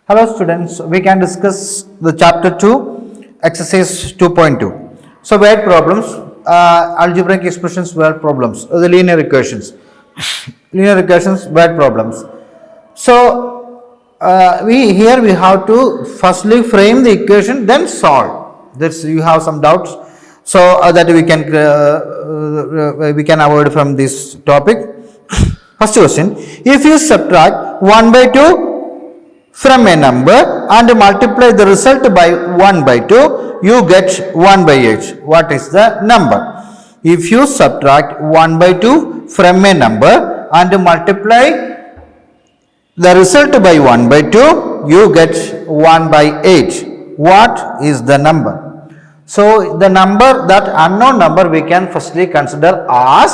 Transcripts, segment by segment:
Hello students, we can discuss the chapter 2, exercise 2.2. So word problems, algebraic expressions, word problems, the linear equations, word problems. So we have to firstly frame the equation, then solve. This you have some doubts, so that we can avoid from this topic. First question: if you subtract 1 by 2 from a number and multiply the result by 1 by 2, you get 1 by 8. What is the number? If you subtract 1 by 2 from a number and multiply the result by 1 by 2, you get 1 by 8. What is the number? So the number, that unknown number, we can firstly consider as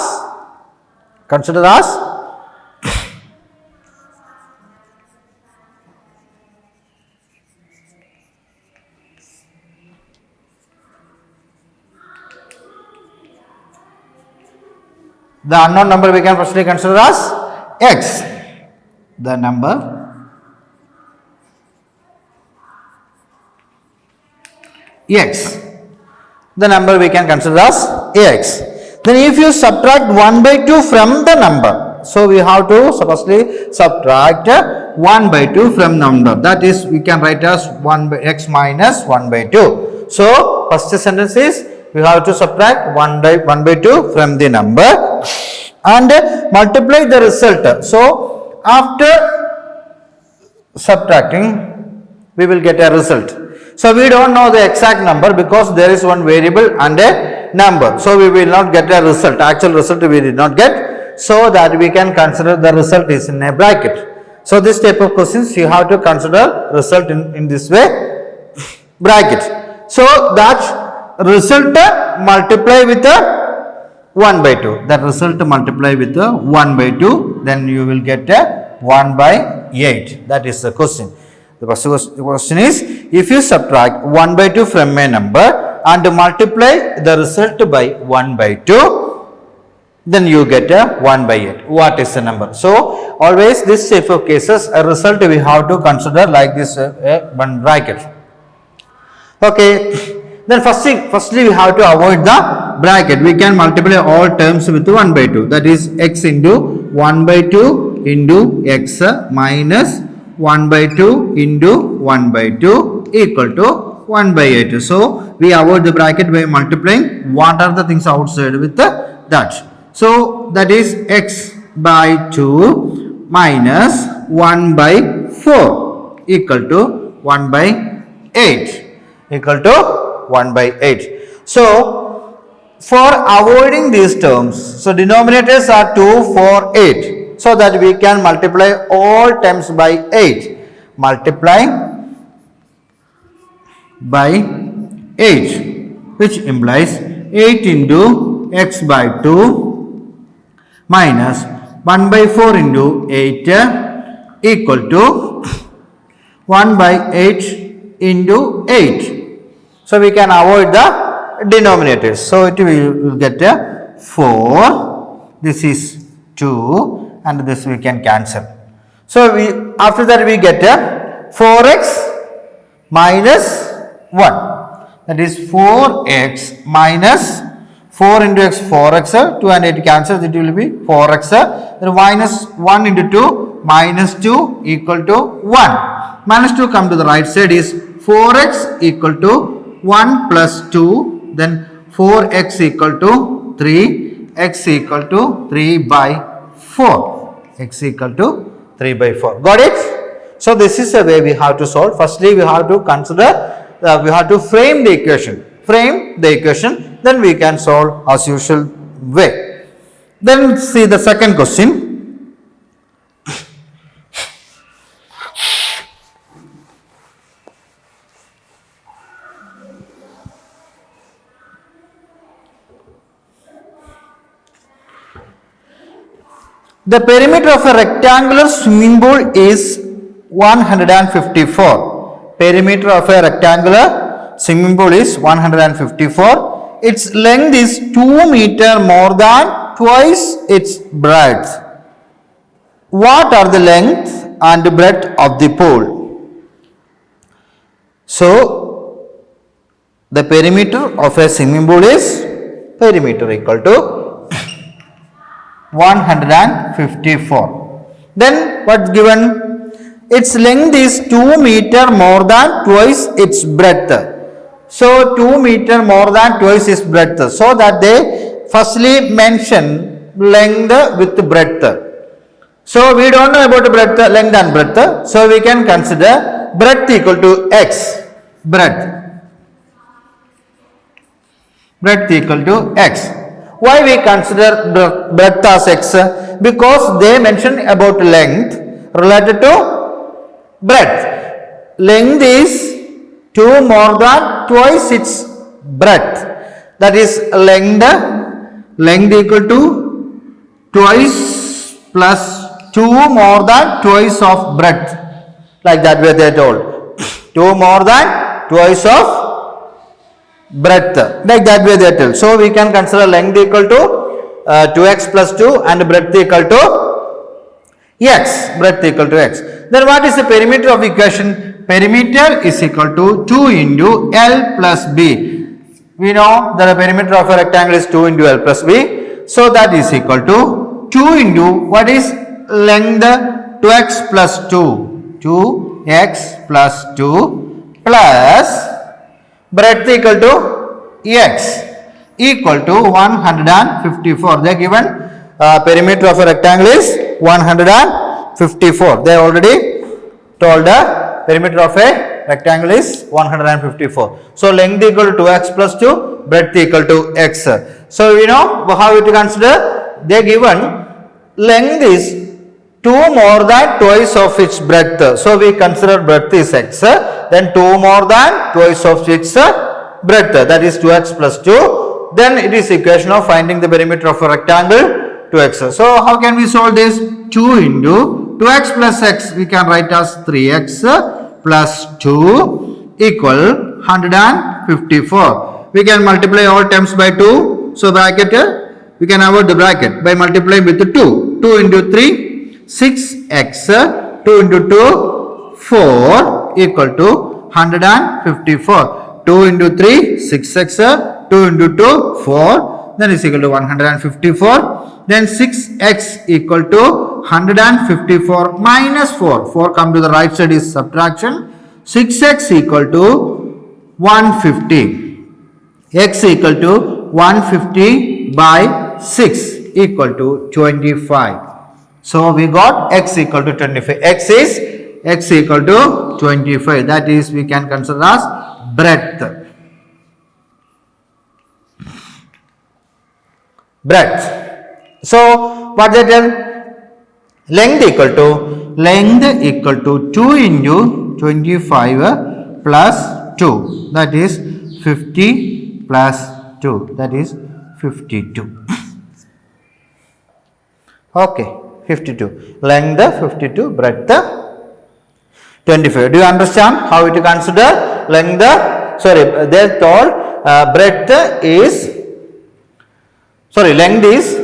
the unknown number we can firstly consider as x. The number x. The number we can consider as x. Then if you subtract 1 by 2 from the number, so we have to firstly subtract 1 by 2 from number. That is, we can write as 1 by x minus 1 by 2. So first sentence is, we have to subtract 1 by 2 from the number and multiply the result. So after subtracting, we will get a result. So we don't know the exact number because there is one variable and a number. So we will not get a result. Actual result we did not get. So that we can consider the result is in a bracket. So this type of questions you have to consider result in this way, bracket. So that result multiply with 1 by 2. That result multiply with 1 by 2. Then you will get 1 by 8. That is the question. The first question is, if you subtract 1 by 2 from a number and multiply the result by 1 by 2, then you get 1 by 8. What is the number? So always this type of cases, a result we have to consider like this one bracket. Okay. Then firstly we have to avoid the bracket. We can multiply all terms with 1 by 2. That is x into 1 by 2 into x minus 1 by 2 into 1 by 2 equal to 1 by 8. So we avoid the bracket by multiplying what are the things outside with that. So that is x by 2 minus 1 by 4 equal to 1 by 8 equal to 1 by 8. So for avoiding these terms, so denominators are 2, 4, 8, so that we can multiply all terms by 8. Multiply by 8, which implies 8 into x by 2 minus 1 by 4 into 8 equal to 1 by 8 into 8. So we can avoid the denominators. So it will get 4. This is 2 and this we can cancel. So after that we get 4x minus 1. That is 4x minus 4 into x, 4x, 2 and 8 cancels, it will be 4x. Then minus 1 into 2, minus 2 equal to 1. Minus 2 come to the right side is 4x equal to 1 plus 2, then 4x equal to 3, x equal to 3 by 4, x equal to 3 by 4. Got it? So this is the way we have to solve. Firstly, we have to consider, we have to frame the equation. Then we can solve as usual way. Then see the second question. The perimeter of a rectangular swimming pool is 154. Perimeter of a rectangular swimming pool is 154. Its length is 2 meters more than twice its breadth. What are the length and breadth of the pool? So the perimeter of a swimming pool is perimeter equal to 154. Then what's given? Its length is 2 meter more than twice its breadth. So 2 meter more than twice its breadth. So that they firstly mention length with breadth. So we don't know about breadth, length and breadth. So we can consider breadth equal to x. Breadth equal to x. Why we consider breadth as x? Because they mention about length related to breadth. Length is 2 more than twice its breadth. That is length equal to twice plus 2 more than twice of breadth. Like that way they told. 2 more than twice of breadth. Like that way they tell. So we can consider length equal to 2x plus 2 and breadth equal to x. Breadth equal to x. Then what is the perimeter of equation? Perimeter is equal to 2 into L plus B. We know that the perimeter of a rectangle is 2 into L plus B. So that is equal to 2 into what is length? 2x plus 2. 2x plus 2 plus breadth equal to x equal to 154. They given perimeter of a rectangle is 154. They already told the perimeter of a rectangle is 154. So length equal to 2x plus 2, breadth equal to x. So we know how to consider. They given length is 2 more than twice of its breadth. So we consider breadth is x. Then 2 more than twice of its breadth, that is 2x plus 2. Then it is equation of finding the perimeter of a rectangle 2x. So how can we solve this? 2 into 2x plus x we can write as 3x plus 2 equal 154. We can multiply all terms by 2. So bracket we can avoid the bracket by multiplying with 2. 2 into 3 6x 2 into 2 4 equal to 154. 2 into 3 6x 2 into 2 4, then is equal to 154. Then 6x equal to 154 minus 4. 4 come to the right side is subtraction. 6x equal to 150. X equal to 150 by 6 equal to 25. So we got x equal to 25. X equal to 25. That is we can consider as breadth. So what they tell? Length equal to 2 into 25 plus 2. That is 50 plus 2. That is 52. Okay, 52. Length 52, breadth 25. Do you understand how to consider length? Sorry, they told length is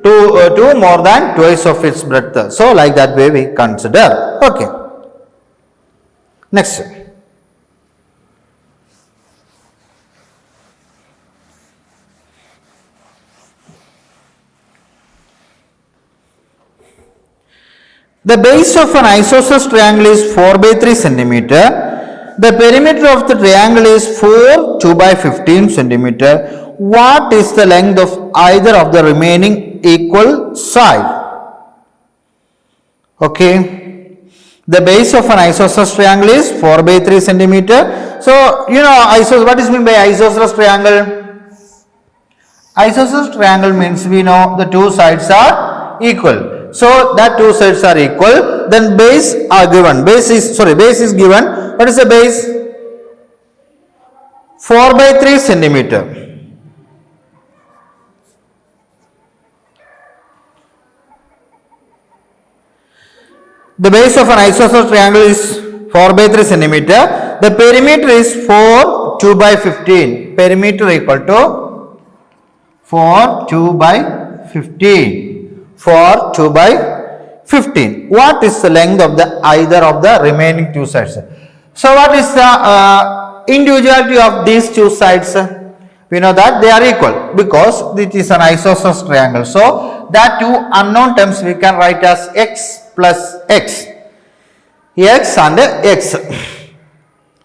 2 more than twice of its breadth. So like that way we consider. Okay. Next. The base of an isosceles triangle is 4 by 3 centimeter. The perimeter of the triangle is 4 2 by 15 centimeter. What is the length of either of the remaining equal side? Okay. The base of an isosceles triangle is 4 by 3 centimeter. So, you know, what is meant by isosceles triangle? Isosceles triangle means we know the two sides are equal. So that two sides are equal. Then base are given. Base is given. What is the base? 4 by 3 centimeter. The base of an isosceles triangle is 4 by 3 centimeter. The perimeter is 4 2 by 15. Perimeter equal to 4 2 by 15. 4 2 by 15. What is the length of the either of the remaining two sides? So what is the individuality of these two sides? We know that they are equal because it is an isosceles triangle. So that two unknown terms we can write as x plus x. X and x.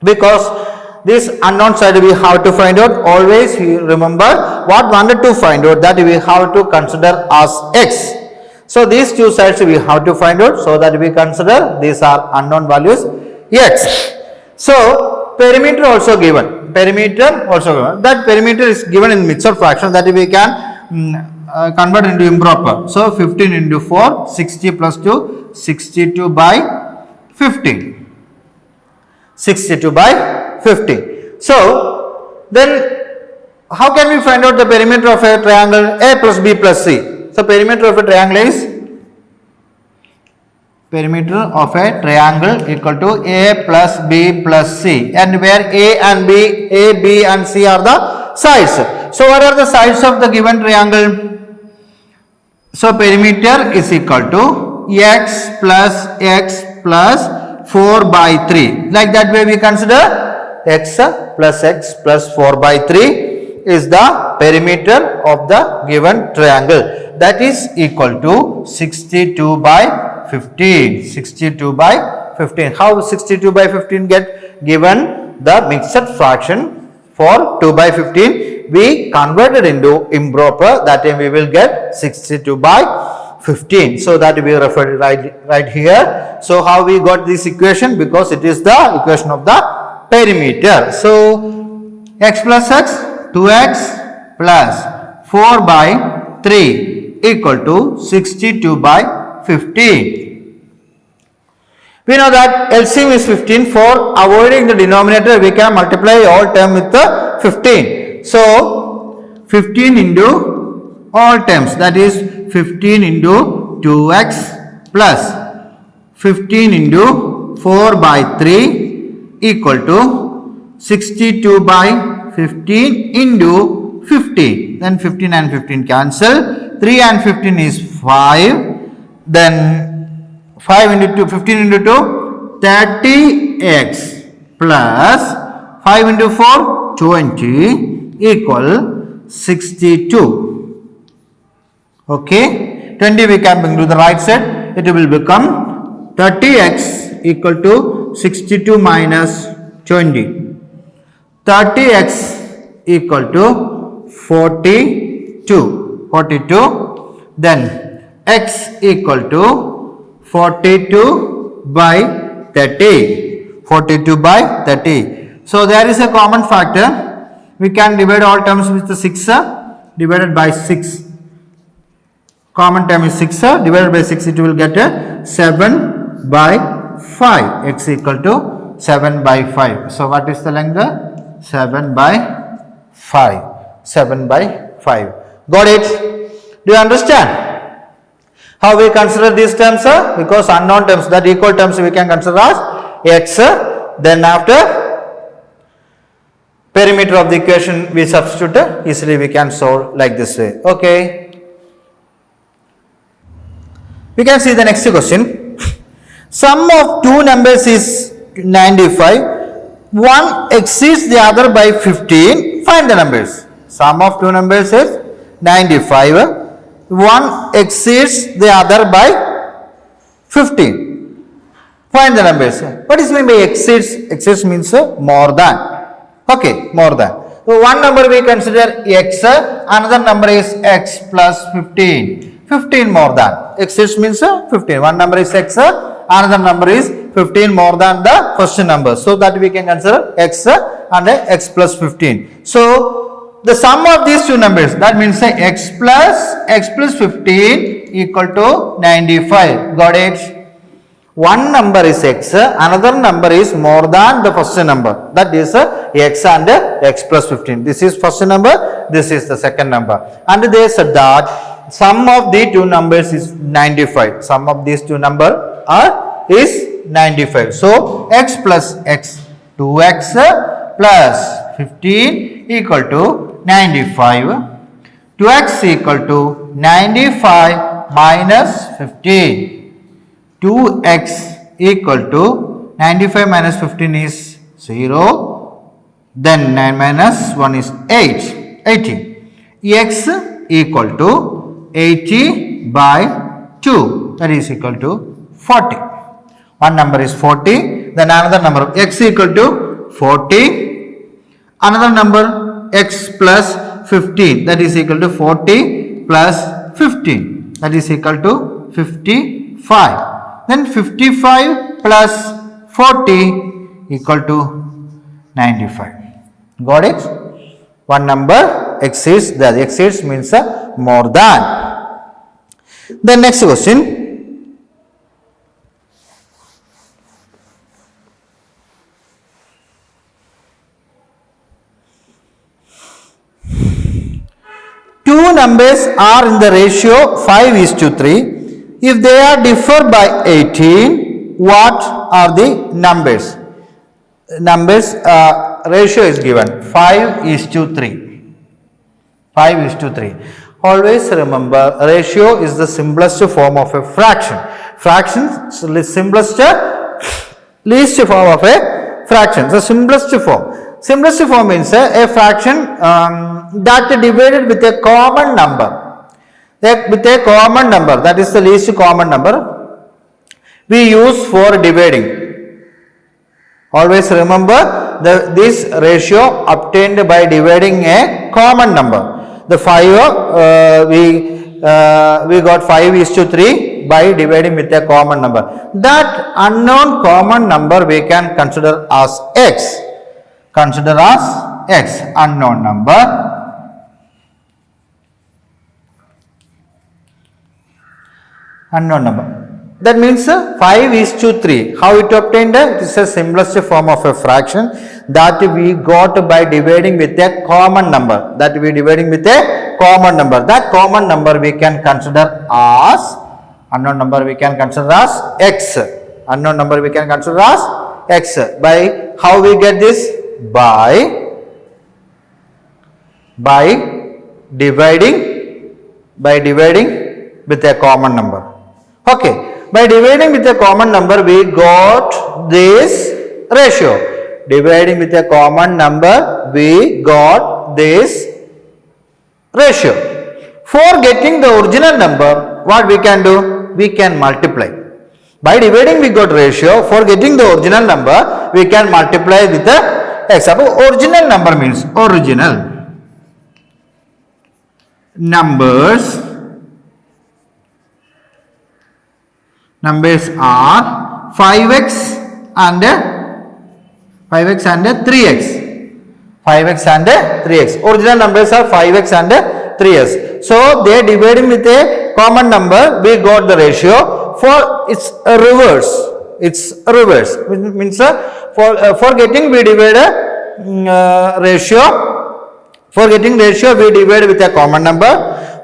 Because this unknown side we have to find out. Always we remember what wanted to find out, that we have to consider as x. So these two sides we have to find out, so that we consider these are unknown values x. So perimeter also given. Perimeter also given. That perimeter is given in mixed fraction, that we can convert into improper. So 15 into 4, 60 plus 2, 62 by 15. 62 by 50. So then how can we find out the perimeter of a triangle A plus B plus C? So perimeter of a triangle is equal to A plus B plus C, and where A, B and C are the sides. So what are the sides of the given triangle? So perimeter is equal to x plus 4 by 3. Like that way we consider x plus 4 by 3 is the perimeter of the given triangle. That is equal to 62 by 15. 62 by 15. How 62 by 15 get given? The mixed fraction for 2 by 15 we converted into improper. That time we will get 62 by 15. So that we refer right here. So how we got this equation? Because it is the equation of the perimeter. So x plus x, 2x plus 4 by 3 equal to 62 by 15. We know that LCM is 15. For avoiding the denominator, we can multiply all term with the 15. So 15 into all terms, that is 15 into 2x plus 15 into 4 by 3 equal to 62 by 15 into 15. Then 15 and 15 cancel. 3 and 15 is 5. Then 5 into 2, 15 into 2, 30x plus 5 into 4, 20 equal 62. Okay. 20 we can bring to the right side. It will become 30x equal to 62 minus 20. 30x equal to 42. Then x equal to 42 by 30. 42 by 30. So there is a common factor. We can divide all terms with the 6 divided by 6. Common term is 6 divided by 6. It will get a 7 by 5. X equal to 7 by 5. So what is the length? 7 by 5. 7 by 5. Got it? Do you understand how we consider these terms? Because unknown terms, that equal terms we can consider as x. Then after perimeter of the equation we substitute, easily we can solve like this way. Okay. We can see the next question. Sum of two numbers is 95. One exceeds the other by 15. Find the numbers. Sum of two numbers is 95. One exceeds the other by 15. Find the numbers. What is meant by exceeds? Exceeds means more than. Okay, more than. So one number we consider x, another number is x plus 15. 15 more than. Exceeds means 15. One number is x, another number is 15 more than the first number. So that we can consider x and x plus 15. So the sum of these two numbers, that means x plus 15 equal to 95. Got it? One number is x, another number is more than the first number. That is x and x plus 15. This is first number, this is the second number. And they said that sum of the two numbers is 95. Sum of these two numbers is 95. So x plus x, 2x plus 15 equal to 95. 2x equal to 95 minus 15. 2x equal to 95 minus 15 is 0. Then 9 minus 1 is 8. 80. X equal to 80 by 2. That is equal to 40. One number is 40. Then another number x equal to 40. Another number x plus 15. That is equal to 40 plus 15. That is equal to 55. Then 55 plus 40 equal to 95. Got it? One number exceeds the other. Exceeds means more than. The next question. Two numbers are in the ratio 5:3. If they are differ by 18, what are the numbers? Numbers ratio is given 5:3. 5:3. Always remember, ratio is the simplest form of a fraction. Fraction is simplest, least form of a fraction. The simplest form. Simplest form means a fraction that divided with a common number. With a common number, that is the least common number, we use for dividing. Always remember this ratio obtained by dividing a common number. The 5 we got 5:3 by dividing with a common number. That unknown common number we can consider as x. Consider as x, unknown number. Unknown number. That means 5:3. How it obtained? It is a simplest form of a fraction that we got by dividing with a common number. That we dividing with a common number. That common number we can consider as unknown number. We can consider as x. Unknown number we can consider as x. By how we get this? By dividing with a common number. Okay, by dividing with a common number we got this ratio. Dividing with a common number we got this ratio. For getting the original number, what we can do? We can multiply. By dividing we got ratio. For getting the original number we can multiply with the x. Original number means original numbers are 5x and 3x. 5x and 3x. Original numbers are 5x and 3x. So they dividing with a common number, we got the ratio. For its reverse. It's reverse. Means for getting we divide ratio. For getting ratio we divide with a common number.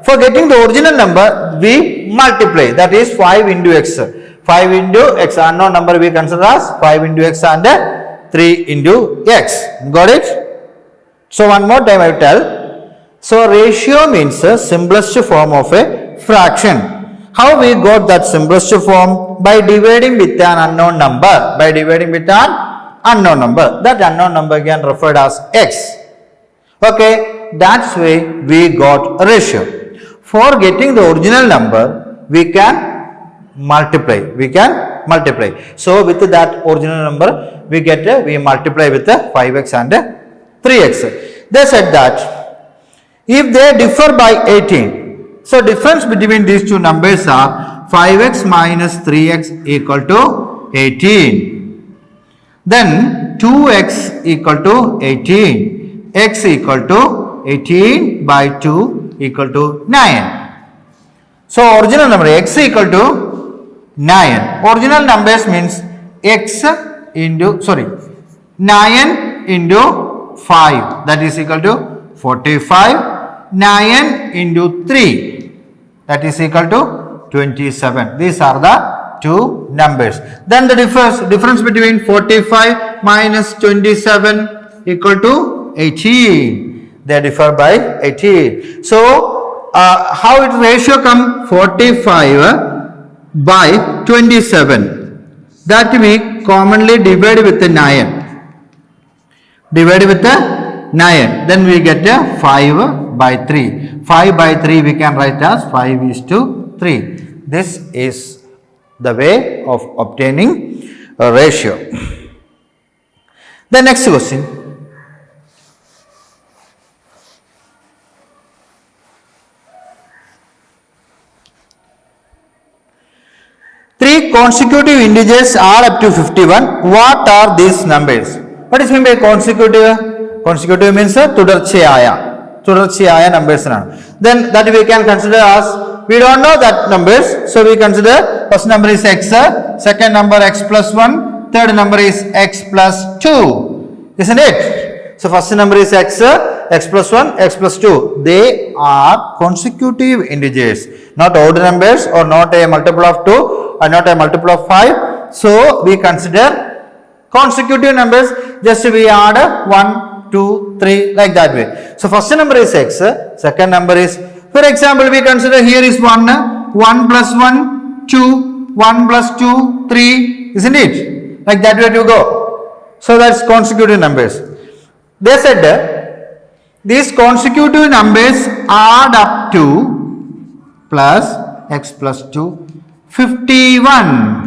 For getting the original number we multiply. That is 5 into x. 5 into x. Unknown number we consider as 5 into x and 3 into x. Got it? So one more time I will tell. So ratio means the simplest form of a fraction. How we got that simplest form? By dividing with an unknown number. By dividing with an unknown number. That unknown number again referred as x. Okay, that's why we got a ratio. For getting the original number, we can multiply. So with that original number, we multiply with the 5x and 3x. They said that if they differ by 18, so difference between these two numbers are 5x minus 3x equal to 18. Then 2x equal to 18. X equal to 18 by 2 equal to 9. So original number x equal to 9. Original numbers means x into 9 into 5, that is equal to 45. 9 into 3, that is equal to 27. These are the two numbers. Then the difference between 45 minus 27 equal to 18. They differ by 18. So how it ratio come? 45 by 27. That we commonly divide with the 9. Divide with 9. Then we get 5 by 3. 5 by 3 we can write as 5:3. This is the way of obtaining a ratio. The next question. Three consecutive integers are up to 51. What are these numbers? What is meant by consecutive? Consecutive means തുടർച്ചയായ numbers. Then that we can consider as, we don't know that numbers, so we consider first number is x, second number x plus 1, third number is x plus 2, isn't it? So first number is x, x plus 1, x plus 2. They are consecutive integers, not odd numbers or not a multiple of 2 or not a multiple of 5. So we consider consecutive numbers, just we add 1, 2, 3 like that way. So first number is x, second number is, for example, we consider here is 1, 1 plus 1, 2, 1 plus 2, 3, isn't it? Like that way to go. So that's consecutive numbers. They said these consecutive numbers add up to plus x plus 2, 51.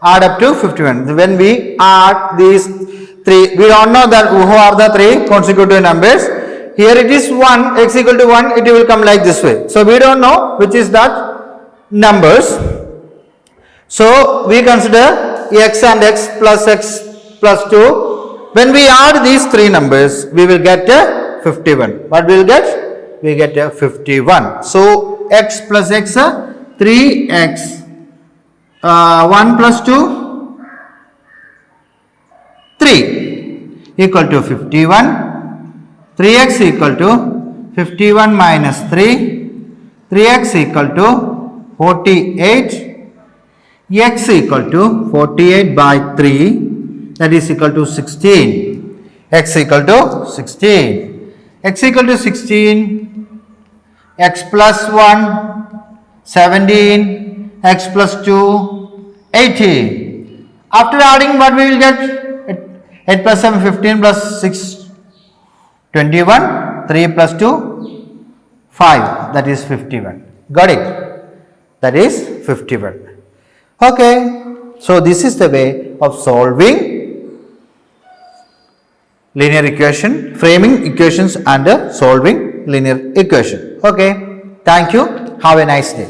Add up to 51. When we add these three, we don't know that who are the three consecutive numbers. Here it is 1, x equal to 1, it will come like this way. So we don't know which is that numbers. So we consider x and x plus 2. When we add these three numbers, we will get 51. What we will get? We get 51. So x plus x, 3x, 1 plus 2, 3 equal to 51. 3x equal to 51 minus 3. 3x equal to 48. X equal to 48 by 3. That is equal to 16. X equal to 16. X equal to 16. X plus 1, 17. X plus 2, 18. After adding, what we will get? 8 plus 7, 15 plus 6, 21. 3 plus 2, 5. That is 51. Got it? That is 51. Okay. So this is the way of solving linear equation, framing equations and solving linear equation. Okay. Thank you. Have a nice day.